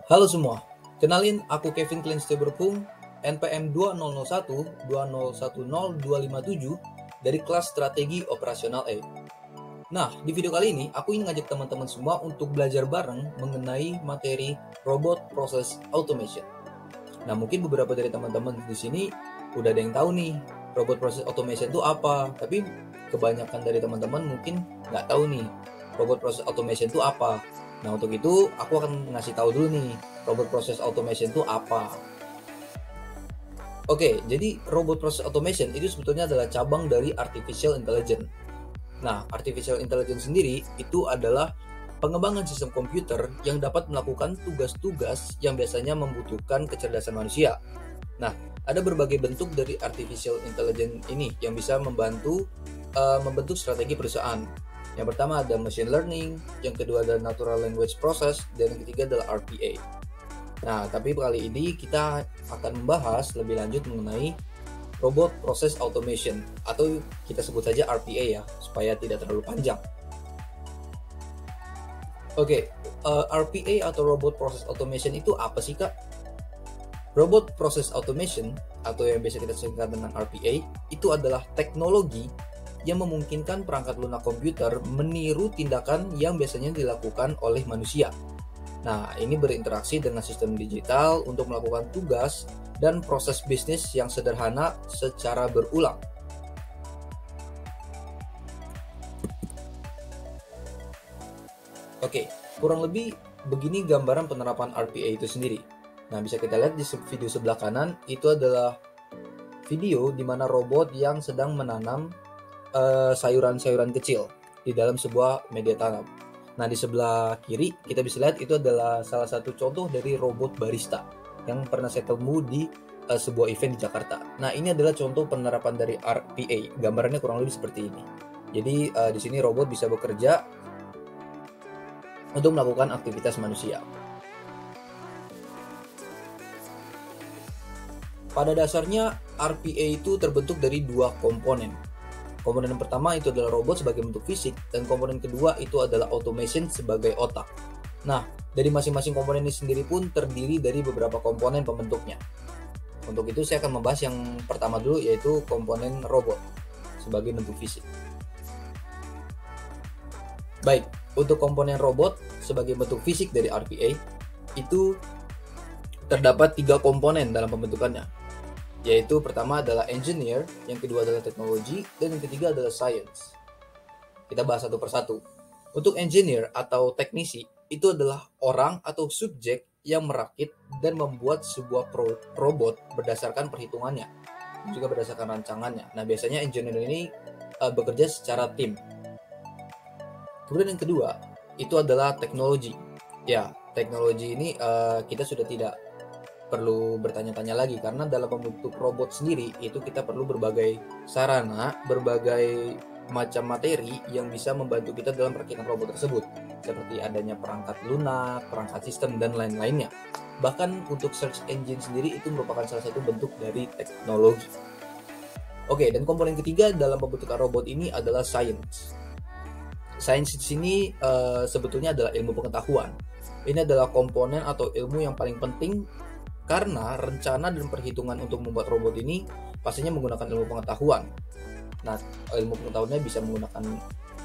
Halo semua, kenalin aku Kevin Klinsteberpung, NPM 2001201027 dari kelas Strategi Operasional A. Nah, di video kali ini aku ingin ngajak teman-teman semua untuk belajar bareng mengenai materi Robot Process Automation. Nah, mungkin beberapa dari teman-teman di sini udah ada yang tahu nih, Robot Process Automation itu apa, tapi kebanyakan dari teman-teman mungkin nggak tahu nih, Robot Process Automation itu apa. Nah, untuk itu aku akan ngasih tahu dulu nih, Robot Process Automation itu apa. Oke, jadi Robot Process Automation itu sebetulnya adalah cabang dari Artificial Intelligence. Nah, Artificial Intelligence sendiri itu adalah pengembangan sistem komputer yang dapat melakukan tugas-tugas yang biasanya membutuhkan kecerdasan manusia. Nah, ada berbagai bentuk dari Artificial Intelligence ini yang bisa membantu membentuk strategi perusahaan. Yang pertama ada Machine Learning, yang kedua ada Natural Language Process, dan yang ketiga adalah RPA. Nah, tapi kali ini kita akan membahas lebih lanjut mengenai Robot Process Automation, atau kita sebut saja RPA ya, supaya tidak terlalu panjang. Oke, RPA atau Robot Process Automation itu apa sih, Kak? Robot Process Automation, atau yang biasa kita singkat dengan RPA, itu adalah teknologi yang memungkinkan perangkat lunak komputer meniru tindakan yang biasanya dilakukan oleh manusia. Nah, ini berinteraksi dengan sistem digital untuk melakukan tugas dan proses bisnis yang sederhana secara berulang. Oke, kurang lebih begini gambaran penerapan RPA itu sendiri. Nah, bisa kita lihat di video sebelah kanan, itu adalah video di mana robot yang sedang menanam sayuran-sayuran kecil di dalam sebuah media tanam. Nah, di sebelah kiri kita bisa lihat itu adalah salah satu contoh dari robot barista yang pernah saya temui di sebuah event di Jakarta. Nah, ini adalah contoh penerapan dari RPA. Gambarannya kurang lebih seperti ini. Jadi di sini robot bisa bekerja untuk melakukan aktivitas manusia. Pada dasarnya RPA itu terbentuk dari dua komponen. Komponen yang pertama itu adalah robot sebagai bentuk fisik, dan komponen kedua itu adalah automation sebagai otak. Nah, dari masing-masing komponen ini sendiri pun terdiri dari beberapa komponen pembentuknya. Untuk itu saya akan membahas yang pertama dulu, yaitu komponen robot sebagai bentuk fisik. Baik, untuk komponen robot sebagai bentuk fisik dari RPA itu terdapat 3 komponen dalam pembentukannya, yaitu pertama adalah engineer, yang kedua adalah teknologi, dan yang ketiga adalah science. Kita bahas satu persatu. Untuk engineer atau teknisi, itu adalah orang atau subjek yang merakit dan membuat sebuah robot berdasarkan perhitungannya, juga berdasarkan rancangannya. Nah, biasanya engineer ini bekerja secara tim. Kemudian yang kedua, itu adalah teknologi. Ya, teknologi ini kita sudah tidak perlu bertanya-tanya lagi, karena dalam membentuk robot sendiri itu kita perlu berbagai sarana, berbagai macam materi yang bisa membantu kita dalam perakitan robot tersebut, seperti adanya perangkat lunak, perangkat sistem, dan lain-lainnya. Bahkan untuk search engine sendiri itu merupakan salah satu bentuk dari teknologi. Oke, dan komponen ketiga dalam pembentukan robot ini adalah science. Science di sini sebetulnya adalah ilmu pengetahuan. Ini adalah komponen atau ilmu yang paling penting, karena rencana dan perhitungan untuk membuat robot ini pastinya menggunakan ilmu pengetahuan. Nah, ilmu pengetahuannya bisa menggunakan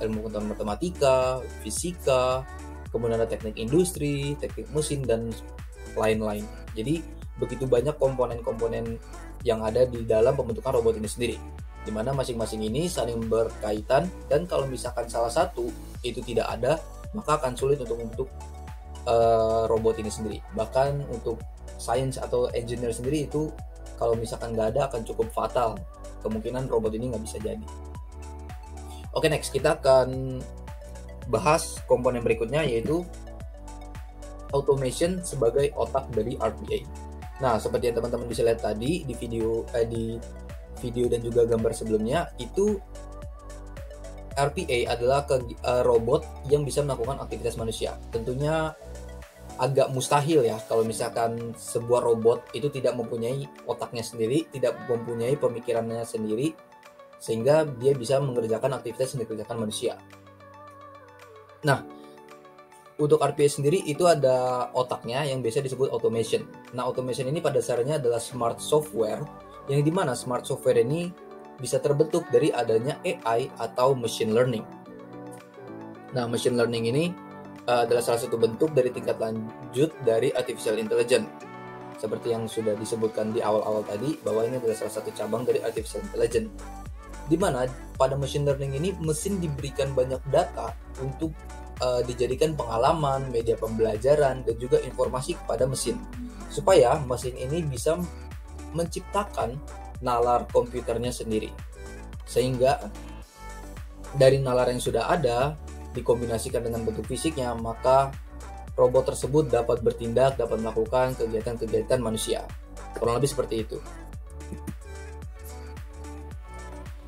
ilmu pengetahuan matematika, fisika, kemudian ada teknik industri, teknik mesin, dan lain-lain. Jadi, begitu banyak komponen-komponen yang ada di dalam pembentukan robot ini sendiri, di mana masing-masing ini saling berkaitan, dan kalau misalkan salah satu itu tidak ada, maka akan sulit untuk membentuk robot ini sendiri. Bahkan untuk science atau engineer sendiri itu kalau misalkan nggak ada akan cukup fatal, kemungkinan robot ini nggak bisa jadi. Oke, next kita akan bahas komponen berikutnya, yaitu automation sebagai otak dari RPA. Nah, seperti yang teman-teman bisa lihat tadi di video dan juga gambar sebelumnya, itu RPA adalah robot yang bisa melakukan aktivitas manusia. Tentunya agak mustahil ya kalau misalkan sebuah robot itu tidak mempunyai otaknya sendiri, tidak mempunyai pemikirannya sendiri, sehingga dia bisa mengerjakan aktivitas yang dikerjakan manusia. Nah, Untuk RPA sendiri itu ada otaknya yang biasa disebut automation. Nah, automation ini pada dasarnya adalah smart software yang dimana smart software ini bisa terbentuk dari adanya AI atau machine learning. Nah, machine learning ini adalah salah satu bentuk dari tingkat lanjut dari artificial intelligence. Seperti yang sudah disebutkan di awal-awal tadi, bahwa ini adalah salah satu cabang dari artificial intelligence. Di mana pada machine learning ini mesin diberikan banyak data untuk dijadikan pengalaman, media pembelajaran, dan juga informasi kepada mesin. Supaya mesin ini bisa menciptakan nalar komputernya sendiri. Sehingga dari nalar yang sudah ada, dikombinasikan dengan bentuk fisiknya, maka robot tersebut dapat bertindak, dapat melakukan kegiatan-kegiatan manusia. Kurang lebih seperti itu.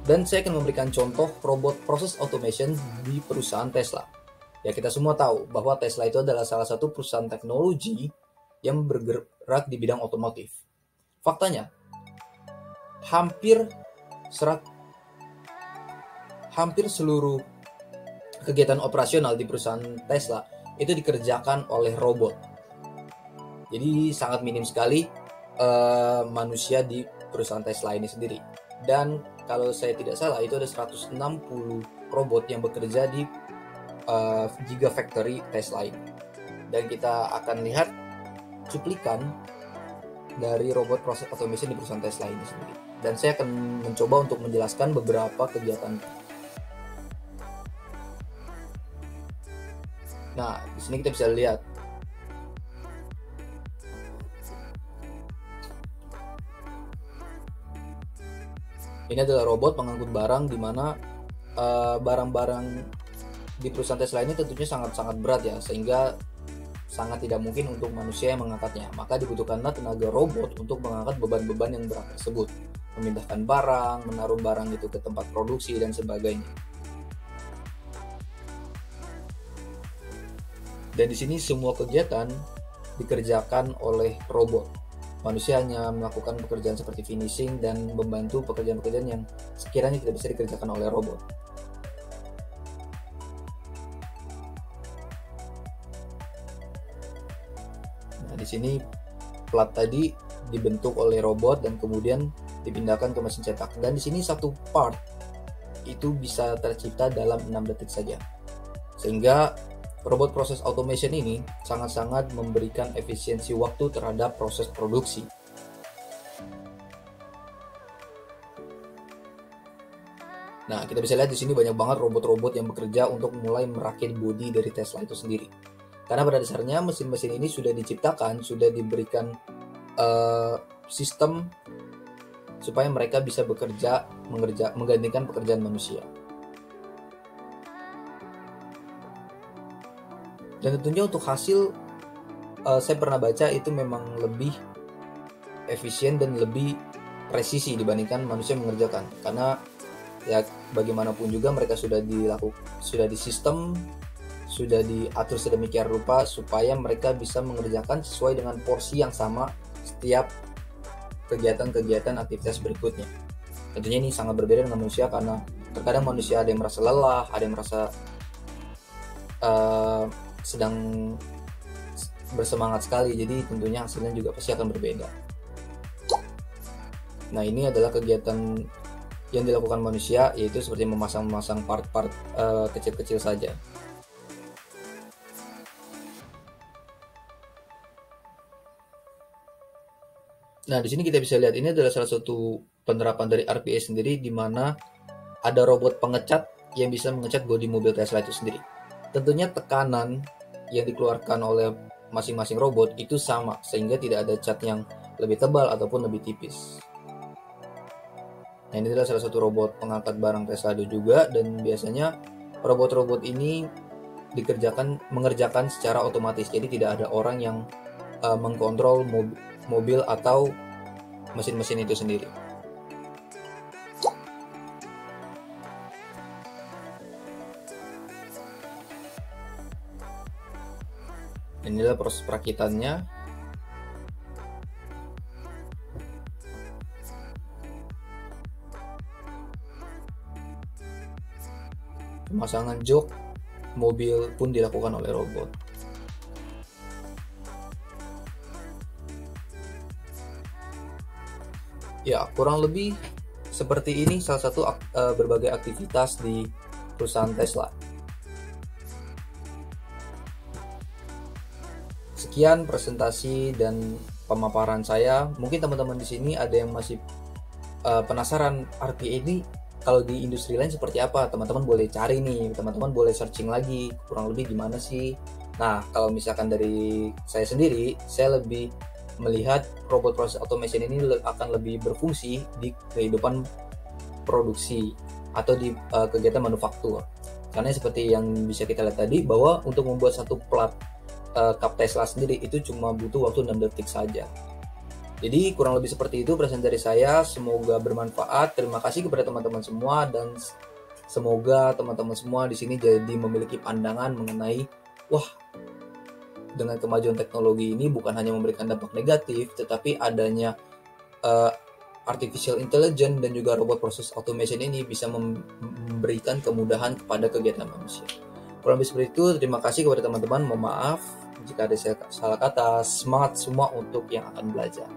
Dan saya akan memberikan contoh robot process automation di perusahaan Tesla. Ya, kita semua tahu bahwa Tesla itu adalah salah satu perusahaan teknologi yang bergerak di bidang otomotif. Faktanya, hampir seluruh kegiatan operasional di perusahaan Tesla itu dikerjakan oleh robot. Jadi sangat minim sekali manusia di perusahaan Tesla ini sendiri. Dan kalau saya tidak salah itu ada 160 robot yang bekerja di Gigafactory Tesla ini. Dan kita akan lihat cuplikan dari robot process automation di perusahaan Tesla ini sendiri. Dan saya akan mencoba untuk menjelaskan beberapa kegiatan. Nah, di sini kita bisa lihat ini adalah robot pengangkut barang, di mana barang-barang di perusahaan Tesla ini tentunya sangat-sangat berat ya, sehingga sangat tidak mungkin untuk manusia yang mengangkatnya. Maka dibutuhkanlah tenaga robot untuk mengangkat beban-beban yang berat tersebut, memindahkan barang, menaruh barang itu ke tempat produksi dan sebagainya. Dan di sini semua kegiatan dikerjakan oleh robot. Manusia hanya melakukan pekerjaan seperti finishing dan membantu pekerjaan-pekerjaan yang sekiranya tidak bisa dikerjakan oleh robot. Nah, di sini plat tadi dibentuk oleh robot dan kemudian dipindahkan ke mesin cetak. Dan di sini satu part itu bisa tercipta dalam 6 detik saja. Sehingga robot proses automation ini sangat-sangat memberikan efisiensi waktu terhadap proses produksi. Nah, kita bisa lihat di sini banyak banget robot-robot yang bekerja untuk mulai merakit bodi dari Tesla itu sendiri. Karena pada dasarnya mesin-mesin ini sudah diciptakan, sudah diberikan sistem supaya mereka bisa bekerja menggantikan pekerjaan manusia. Dan tentunya untuk hasil saya pernah baca itu memang lebih efisien dan lebih presisi dibandingkan manusia mengerjakan, karena ya bagaimanapun juga mereka sudah disistem, sudah diatur sedemikian rupa supaya mereka bisa mengerjakan sesuai dengan porsi yang sama setiap kegiatan-kegiatan aktivitas berikutnya. Tentunya ini sangat berbeda dengan manusia, karena terkadang manusia ada yang merasa lelah, ada yang merasa sedang bersemangat sekali, jadi tentunya hasilnya juga pasti akan berbeda. Nah, ini adalah kegiatan yang dilakukan manusia, yaitu seperti memasang part-part kecil-kecil saja. Nah, di sini kita bisa lihat ini adalah salah satu penerapan dari RPA sendiri, di mana ada robot pengecat yang bisa mengecat bodi mobil Tesla itu sendiri. Tentunya tekanan yang dikeluarkan oleh masing-masing robot itu sama, sehingga tidak ada cat yang lebih tebal ataupun lebih tipis. Nah, ini adalah salah satu robot pengangkat barang Tesla juga, dan biasanya robot-robot ini mengerjakan secara otomatis, jadi tidak ada orang yang mengkontrol mobil atau mesin-mesin itu sendiri. Inilah proses perakitannya. Pemasangan jok mobil pun dilakukan oleh robot. Ya, kurang lebih seperti ini salah satu berbagai aktivitas di perusahaan Tesla. Sekian presentasi dan pemaparan saya. Mungkin teman-teman di sini ada yang masih penasaran RPA ini kalau di industri lain seperti apa. Teman-teman boleh cari nih, teman-teman boleh searching lagi kurang lebih gimana sih. Nah, kalau misalkan dari saya sendiri, saya lebih melihat robot process automation ini akan lebih berfungsi di kehidupan produksi atau di kegiatan manufaktur. Karena seperti yang bisa kita lihat tadi, bahwa untuk membuat satu plat cup Tesla sendiri itu cuma butuh waktu 6 detik saja. Jadi kurang lebih seperti itu presentasi dari saya. Semoga bermanfaat. Terima kasih kepada teman-teman semua, dan semoga teman-teman semua di sini jadi memiliki pandangan mengenai, wah, dengan kemajuan teknologi ini bukan hanya memberikan dampak negatif, tetapi adanya artificial intelligence dan juga robot process automation ini bisa memberikan kemudahan kepada kegiatan manusia. Kurang lebih seperti itu. Terima kasih kepada teman-teman. Mohon maaf jika ada salah kata. Semangat semua untuk yang akan belajar.